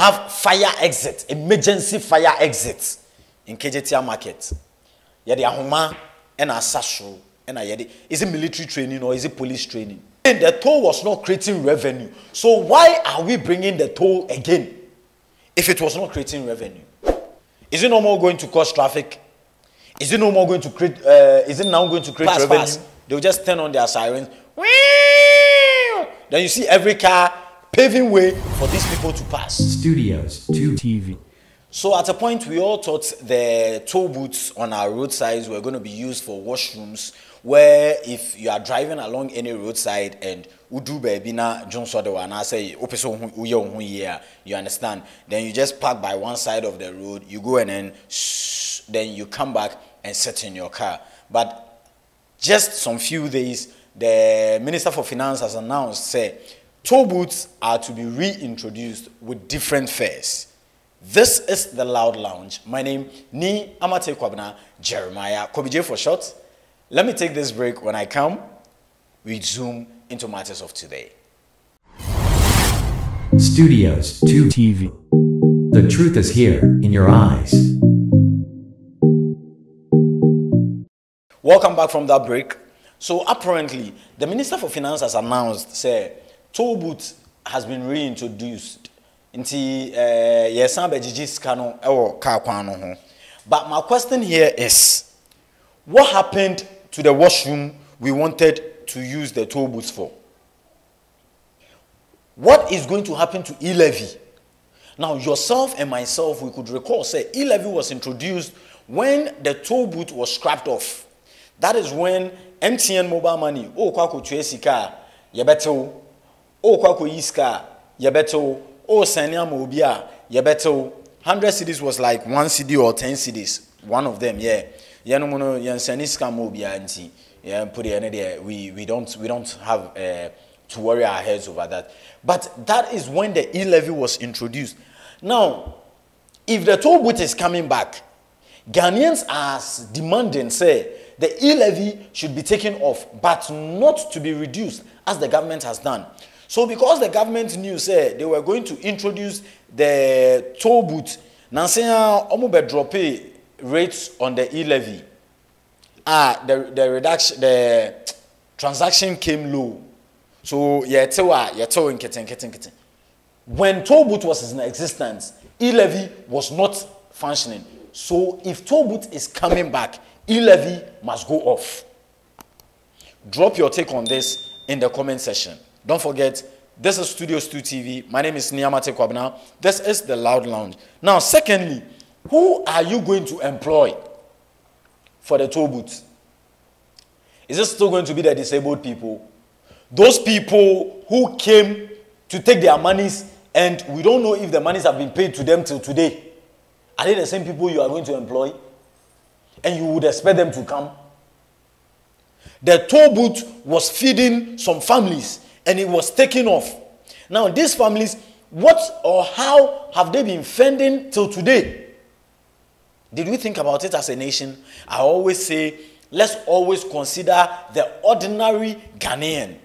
have fire exit, emergency fire exit in Kejetia market. Yedi ahoma and asasho and yedi. Is it military training or is it police training? And the toll was not creating revenue. So why are we bringing the toll again if it was not creating revenue? Is it no more going to cause traffic? Is it no more going to create is it now going to create revenue? Pass. They'll just turn on their sirens. Then you see every car paving way for these people to pass. Studios 2 TV. So at a point, we all thought the toll booths on our roadsides were going to be used for washrooms, where if you are driving along any roadside and udu baby na Johnson the one I say you understand, then you just park by one side of the road, you go and then you come back and sit in your car. But just some few days, the Minister for Finance has announced, say, toll booths are to be reintroduced with different fares. This is the Loud Lounge. My name ni Amate Kwabna Jeremiah Kobije for short. Let me take this break. When I come, we zoom into matters of today. Studios 2 TV. The truth is here in your eyes. Welcome back from that break. So apparently, the Minister for Finance has announced, say, toll booth has been reintroduced. But my question here is, what happened to the washroom we wanted to use the toll booths for? What is going to happen to e-levy? Now, yourself and myself, we could recall, say, e-levy was introduced when the toll booth was scrapped off. That is when MTN mobile money, kwako tuesika, yebeto, kwako yiska, yebeto, senya mobia, yebeto. 100 cedis was like 1 cedi or 10 cedis. One of them, yeah. Yanomono yanseniska mobia anti. Yeah, put it in there. We don't have to worry our heads over that. But that is when the e-levy was introduced. Now, if the toll booth is coming back, Ghanaians are demanding, say, the e-levy should be taken off, but not to be reduced, as the government has done. So because the government knew, say, they were going to introduce the toll booth, Nansenya Omube drop rates on the e-levy. The reduction, the transaction came low. So when toll booth was in existence, e-levy was not functioning. So if toll booth is coming back, e-levy must go off. Drop your take on this in the comment section. Don't forget, this is Studios 2 TV. My name is Niamate Kwabna. This is the Loud Lounge. Now, secondly, who are you going to employ for the toll booth? Is it still going to be the disabled people? Those people who came to take their monies and we don't know if the monies have been paid to them till today. Are they the same people you are going to employ? And you would expect them to come? The toll booth was feeding some families and it was taken off. Now these families, what or how have they been fending till today? Did we think about it as a nation? I always say, let's always consider the ordinary Ghanaian.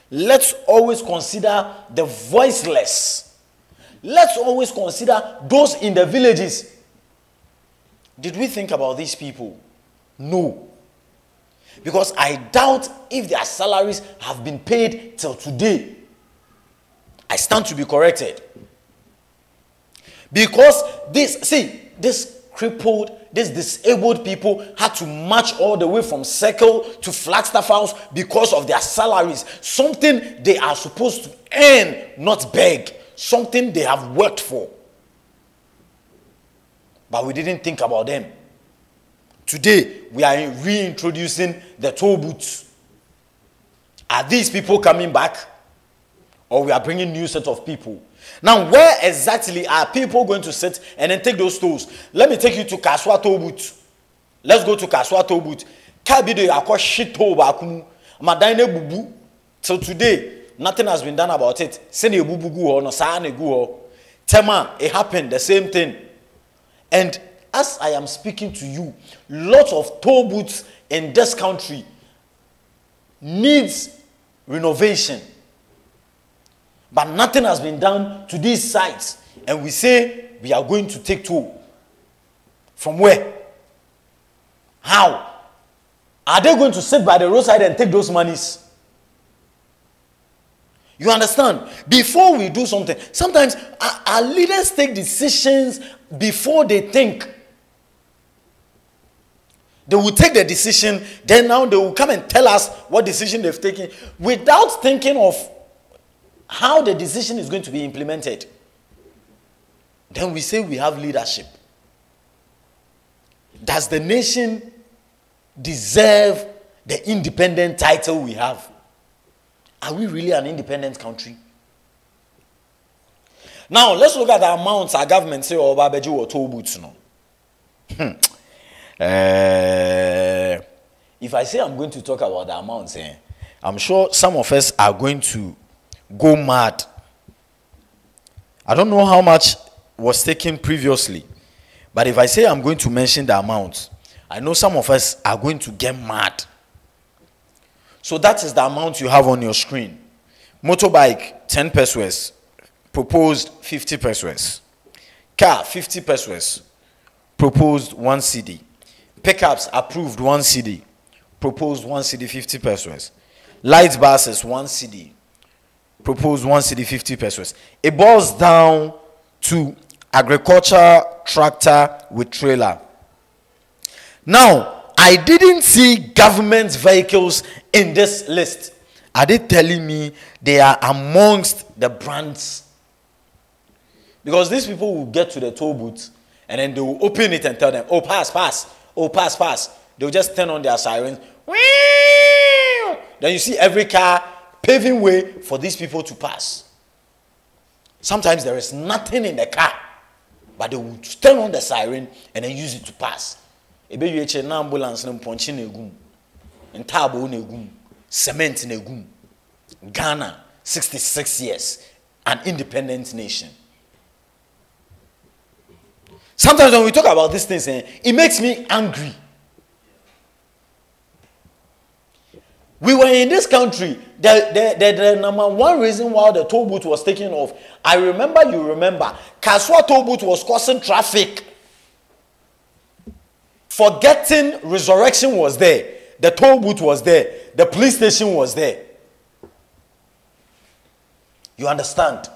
Let's always consider the voiceless. Let's always consider those in the villages. Did we think about these people? No. Because I doubt if their salaries have been paid till today. I stand to be corrected. Because this crippled, this disabled people had to march all the way from Circle to Flagstaff House because of their salaries. Something they are supposed to earn, not beg. Something they have worked for. But we didn't think about them. Today, we are reintroducing the toll booths. Are these people coming back? Or we are bringing new set of people? Now, where exactly are people going to sit and then take those tolls? Let me take you to Kaswa toll booth. Let's go to Kaswa toll booth. Kabido yakwa shit toll bakumu. Madaine bubu. Till today, nothing has been done about it. Sene bubu guo no saane guo. Tema, it happened, the same thing. And as I am speaking to you, lots of toll booths in this country needs renovation. but nothing has been done to these sites, and we say we are going to take toll. From where? How? Are they going to sit by the roadside and take those monies? You understand? Before we do something, sometimes our leaders take decisions before they think. They will take the decision, then now they will come and tell us what decision they've taken without thinking of how the decision is going to be implemented. Then we say we have leadership. Does the nation deserve the independent title we have? Are we really an independent country? Now, let's look at the amounts our government say or Babeji or toll booths now. If I say I'm going to talk about the amounts, I'm sure some of us are going to go mad. I don't know how much was taken previously, but if I say I'm going to mention the amounts, I know some of us are going to get mad. So that is the amount you have on your screen. Motorbike, 10 pesos. Proposed 50 pesos. Car, 50 pesos. Proposed 1 CD. Pickups, approved 1 CD. Proposed 1 CD, 50 pesos. Light buses, 1 CD. Proposed 1 CD, 50 pesos. It boils down to agriculture tractor with trailer. Now, I didn't see government vehicles in this list. Are they telling me they are amongst the brands? Because these people will get to the toll booth and then they will open it and tell them, oh, pass, pass. Oh, pass, pass. They'll just turn on their sirens. Then you see every car paving way for these people to pass. Sometimes there is nothing in the car, but they will turn on the siren and then use it to pass. Ebe you eche na ambulance na mponchi na egum. Ntabo na egum. Cement na egum. Ghana, 66 years, an independent nation. Sometimes when we talk about these things, it makes me angry. We were in this country. The number one reason why the toll booth was taken off, I remember, you remember, Kaswa toll booth was causing traffic. Forgetting resurrection was there. The toll booth was there. The police station was there. You understand?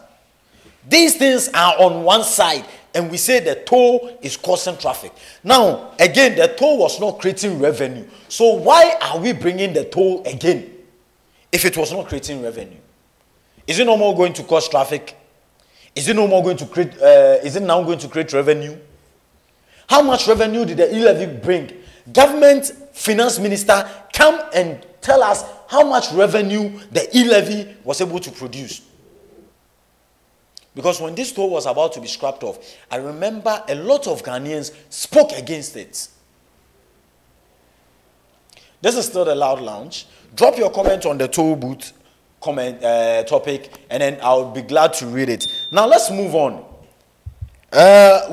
These things are on one side, and we say the toll is causing traffic. Now, again, the toll was not creating revenue. So why are we bringing the toll again if it was not creating revenue? Is it no more going to cause traffic? Is it no more going to create? Is it now going to create revenue? How much revenue did the e-levy bring? Government finance minister come and tell us how much revenue the e-levy was able to produce. Because when this toll was about to be scrapped off, I remember a lot of Ghanaians spoke against it. This is still the Loud Lounge. Drop your comment on the toll booth comment topic, and then I'll be glad to read it. Now let's move on.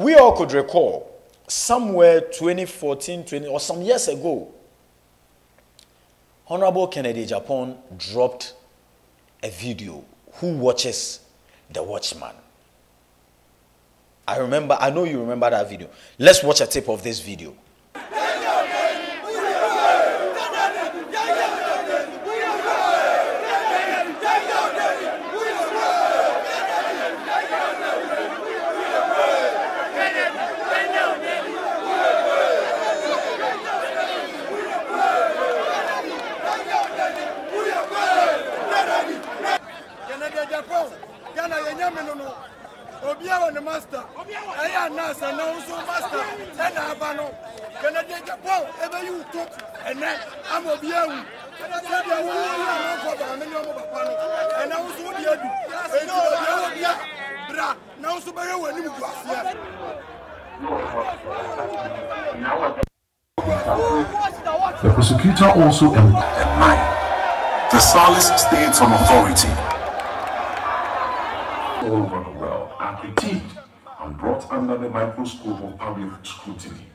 We all could recall somewhere 2014, or some years ago, Honorable Kejetia dropped a video, Who Watches the Watchman. I know you remember that video. Let's watch a tape of this video. Master, I am Nasa, no so master, and Abano. Can I take a ball ever you took? And then I'm a young. And I was what you do. Now, so by when you The prosecutor also and the Salis states on authority all over the world are critiqued and brought under the microscope of public scrutiny.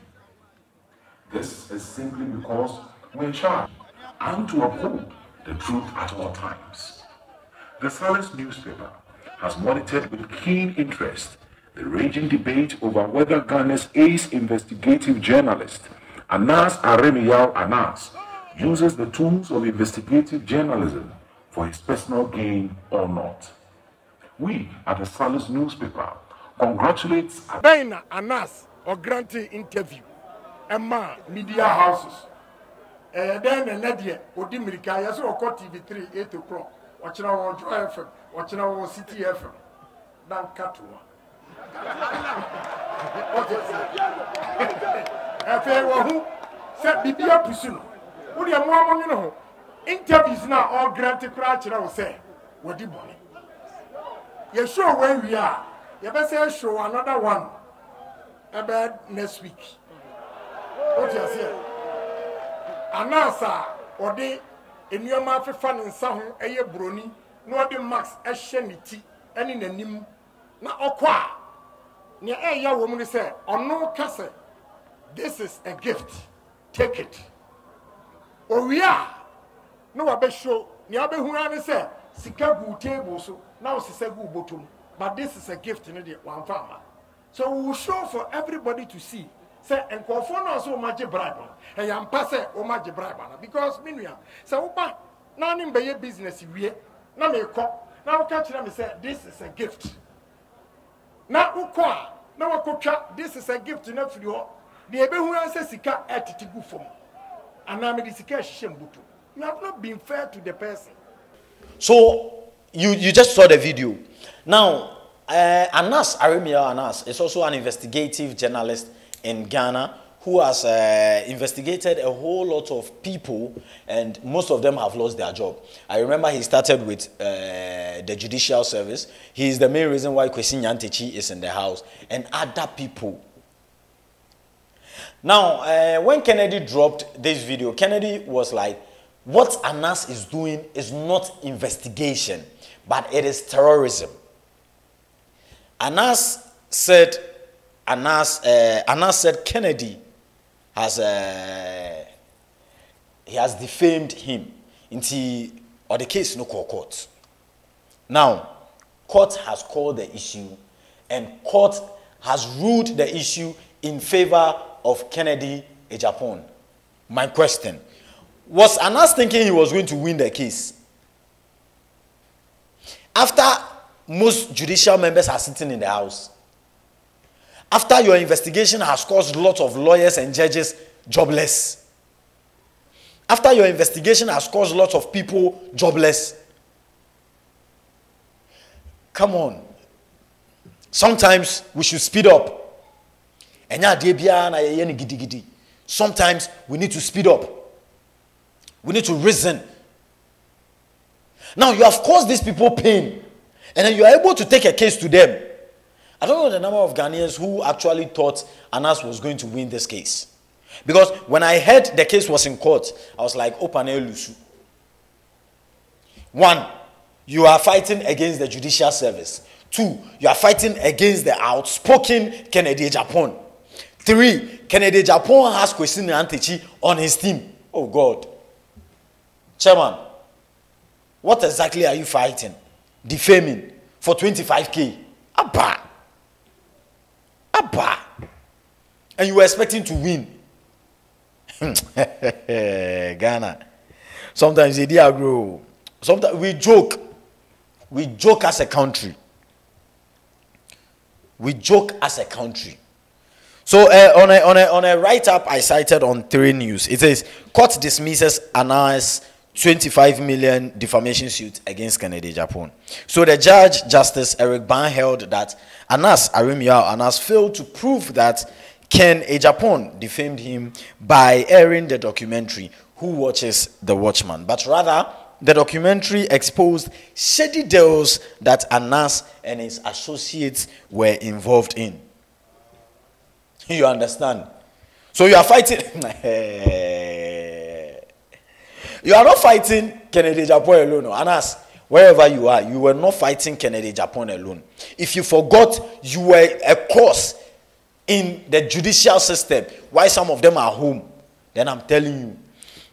This is simply because we're charged and to uphold the truth at all times. The Salis newspaper has monitored with keen interest the raging debate over whether Ghana's ace investigative journalist, Anas Aremiyao Anas, uses the tools of investigative journalism for his personal gain or not. We at the Salus newspaper congratulate Baina Anas or granting interview Emma media houses. Then Nadia Odimirika, yes, or TV3 8 o'clock. Watching our Joy FM, watching our City FM. Dan Katua. Who said Bibia Pusuno? Would you more money? Interviews now all granted crouch, I will say, what do you want? You're sure where we are. You better show another one about next week. What you say? Anasa or they in your mouth fan in Sahu, a brony, no the max a shenity, and in a nim. Na okwa near a young woman say or no castle. This is a gift. Take it. Or we are no abe show near be who say Sikabu table so now Sisagu bottom. But this is a gift in the one farmer. So we will show for everybody to see. Say and conform also much bribe. And I'm passing or much bribe because Minia. So Opa now in by business we now me call now catch them and say this is a gift. Now, this is a gift to not for you. The Ebehuan says, Sika at Tigu form. And I'm a discussion. You have not been fair to the person. So, you just saw the video. Now, Anas Aremiyao Anas is also an investigative journalist in Ghana who has investigated a whole lot of people, and most of them have lost their job. I remember he started with the judicial service. He is the main reason why Kwesi Nyantechi is in the house, and other people. Now, when Kennedy dropped this video, Kennedy was like, what Anas is doing is not investigation, but it is terrorism. Anas said Kennedy has he has defamed him or the case no court. Now, court has called the issue and court has ruled the issue in favor of Kennedy Ejapon. My question, was Anas thinking he was going to win the case? After most judicial members are sitting in the house, after your investigation has caused lots of lawyers and judges jobless, after your investigation has caused lots of people jobless, come on. Sometimes we should speed up. Sometimes we need to speed up. We need to reason. Now you have caused these people pain, and then you are able to take a case to them. I don't know the number of Ghanaians who actually thought Anas was going to win this case. Because when I heard the case was in court, I was like, Opane Lusu. One, you are fighting against the judicial service. Two, you are fighting against the outspoken Kennedy Ejapon. Three, Kennedy Ejapon has Kwesi Nyantechi on his team. Oh God. Chairman, what exactly are you fighting? Defaming for 25K. Abba. And you were expecting to win. Ghana. Sometimes they grow. Sometimes we joke. We joke as a country. We joke as a country. So on a write-up I cited on 3 News, it says, court dismisses Anas 25 million defamation suit against Kennedy Ejapon. So the judge, Justice Eric Ban, held that Anas Aremiyao Anas failed to prove that Ken Ejapon defamed him by airing the documentary Who Watches the Watchman, but rather the documentary exposed shady deals that Anas and his associates were involved in. You understand? So you are fighting. You are not fighting Kennedy Ejapon alone. No. Anas, wherever you are, you were not fighting Kennedy Ejapon alone. If you forgot, you were a cause in the judicial system. Why some of them are home? Then I'm telling you.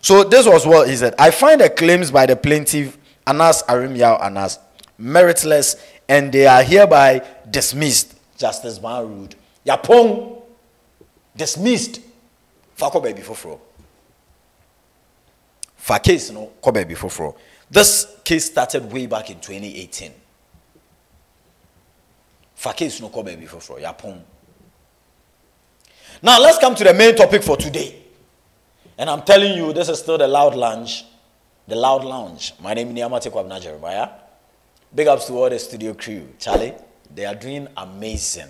So this was what he said. I find the claims by the plaintiff, Anas Aremiyao Anas, meritless and they are hereby dismissed. Justice Ban Yapong dismissed. Fako baby for for case no kobe before. This case started way back in 2018. For case no kobe before Yapong. Now let's come to the main topic for today. And I'm telling you, this is still the loud lounge. The loud lounge. My name is Niamate Kwabna Jeremiah. Big ups to all the studio crew. Charlie, they are doing amazing.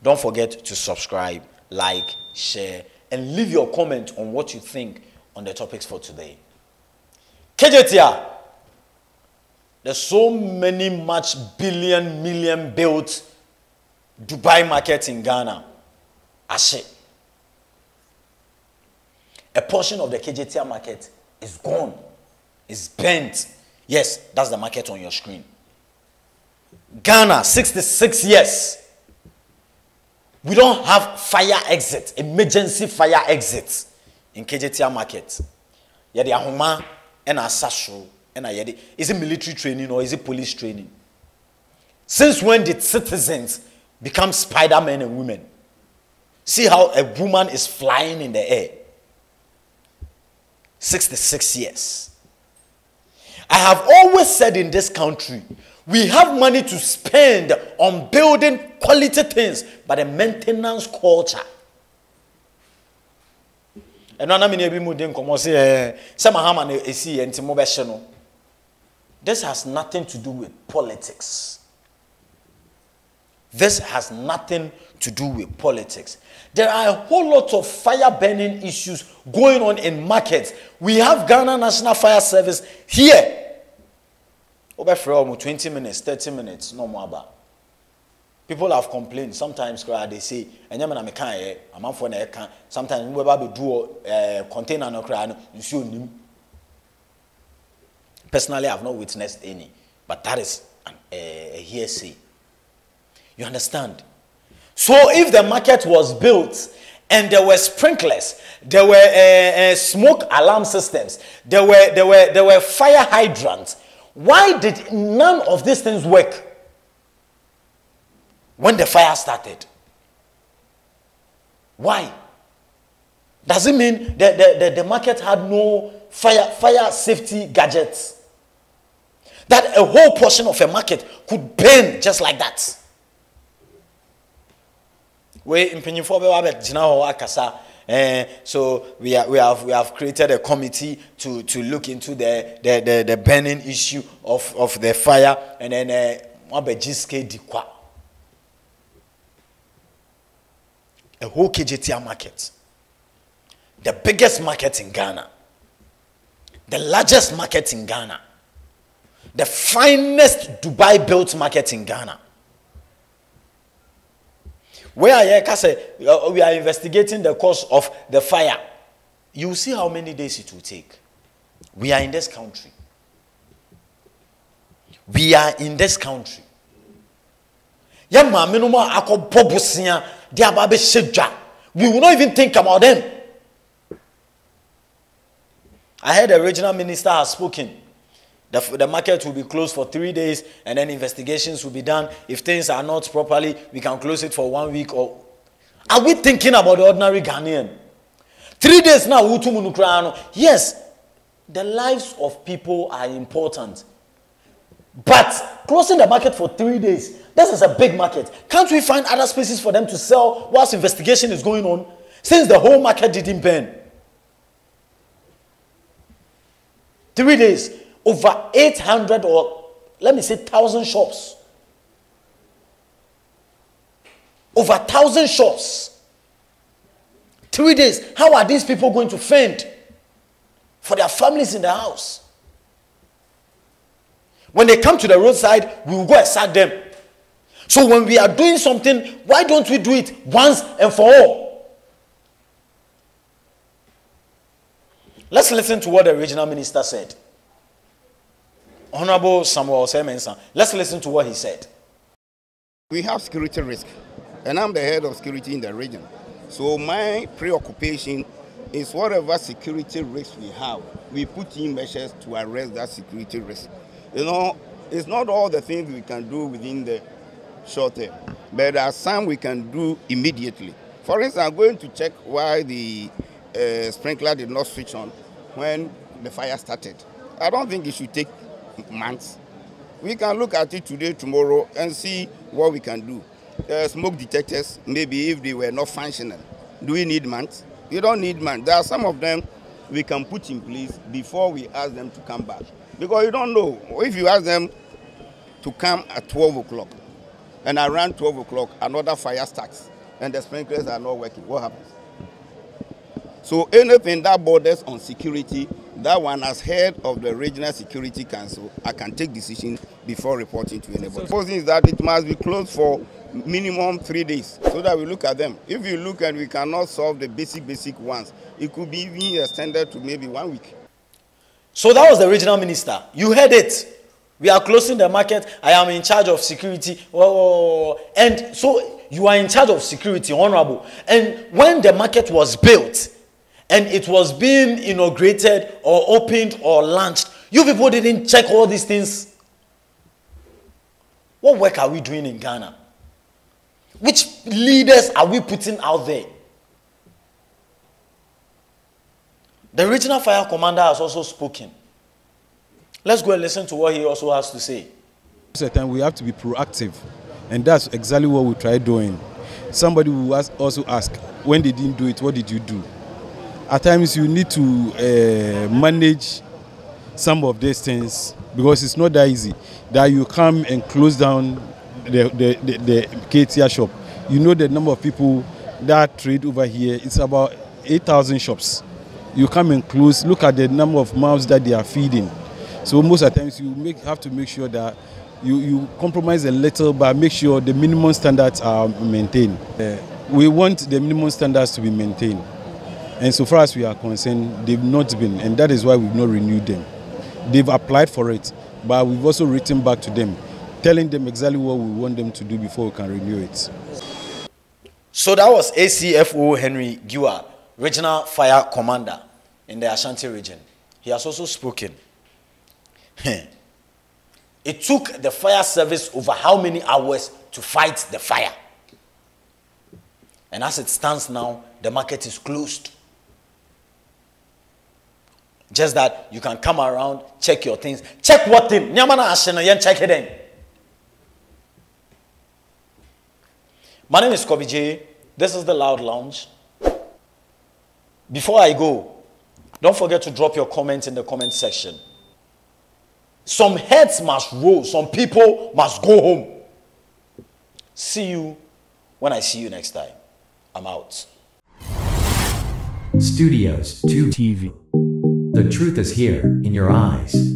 Don't forget to subscribe, like, share, and leave your comment on what you think on the topics for today. Kejetia. There's so many billion, million built Dubai market in Ghana. Ashe. A portion of the Kejetia market is gone. It's bent. Yes, that's the market on your screen. Ghana, 66 years. We don't have fire exit, emergency fire exit in Kejetia market. Yedi ahoma and asasho and yedi. Is it military training or is it police training? Since when did citizens become Spider-Men and women? See how a woman is flying in the air. 66 years. I have always said in this country, we have money to spend on building quality things, but the maintenance culture. And this has nothing to do with politics. This has nothing to do with politics. There are a whole lot of fire burning issues going on in markets. We have Ghana National Fire Service here. Over 20 minutes, 30 minutes, no more about. People have complained. Sometimes they say, sometimes we do container no cry. Personally, I have not witnessed any, but that is a hearsay. You understand? So if the market was built and there were sprinklers, there were smoke alarm systems, there were fire hydrants, why did none of these things work when the fire started? Why? Does it mean that the market had no fire safety gadgets? That a whole portion of a market could burn just like that? So we have created a committee to look into the burning issue of the fire, and then a whole Kejetia market, the biggest market in Ghana, the largest market in Ghana, the finest Dubai built market in Ghana. Where we are investigating the cause of the fire. You will see how many days it will take. We are in this country. We are in this country. We will not even think about them. I heard the regional minister has spoken. The market will be closed for 3 days, and then investigations will be done. If things are not properly, we can close it for 1 week. Or are we thinking about the ordinary Ghanaian? 3 days now, yes, the lives of people are important. But closing the market for 3 days, this is a big market. Can't we find other spaces for them to sell whilst investigation is going on, since the whole market didn't burn? 3 days. Over 800 or let me say 1,000 shops. Over 1,000 shops. 3 days. How are these people going to fend for their families in the house? When they come to the roadside, we will go and sack them. So when we are doing something, why don't we do it once and for all? Let's listen to what the regional minister said. Honorable Samuel Semensa. Let's listen to what he said. We have security risk, and I'm the head of security in the region. So my preoccupation is whatever security risk we have, we put in measures to arrest that security risk. You know, It's not all the things we can do within the short term, but there are some we can do immediately. For instance, I'm going to check why the sprinkler did not switch on when the fire started. I don't think it should take months. We can look at it today, tomorrow, and see what we can do. Smoke detectors, maybe if they were not functional. Do we need months? You don't need months. There are some of them we can put in place before we ask them to come back. Because you don't know. If you ask them to come at 12 o'clock, and around 12 o'clock, another fire starts, and the sprinklers are not working, what happens? So anything that borders on security, that one, as head of the Regional Security Council, I can take decisions before reporting to anybody. The first thing is that it must be closed for minimum 3 days, so that we look at them. If you look and we cannot solve the basic ones, it could be even extended to maybe 1 week. So that was the regional minister. You heard it. We are closing the market. I am in charge of security. Oh, and so you are in charge of security, honorable. And when the market was built and it was being inaugurated or opened or launched, you people didn't check all these things. What work are we doing in Ghana? Which leaders are we putting out there? The regional fire commander has also spoken. Let's go and listen to what he also has to say. Most of the time we have to be proactive, and that's exactly what we try doing. Somebody will also ask, when they didn't do it, what did you do? At times you need to manage some of these things, because it's not that easy that you come and close down the Kejetia shop. You know the number of people that trade over here, it's about 8,000 shops. You come and close, look at the number of mouths that they are feeding. So most of the times you have to make sure that you compromise a little, but make sure the minimum standards are maintained. We want the minimum standards to be maintained. And so far as we are concerned, they've not been, and that is why we've not renewed them. They've applied for it, but we've also written back to them, telling them exactly what we want them to do before we can renew it. So that was ACFO Henry Giwa, Regional Fire Commander in the Ashanti region. He has also spoken. It took the fire service over how many hours to fight the fire? And as it stands now, the market is closed. Just that you can come around, check your things. Check what thing? Check it in. My name is Kejetia. This is the Loud Lounge. Before I go, don't forget to drop your comments in the comment section. Some heads must roll. Some people must go home. See you when I see you next time. I'm out. Studios 2 TV. The truth is here in your eyes.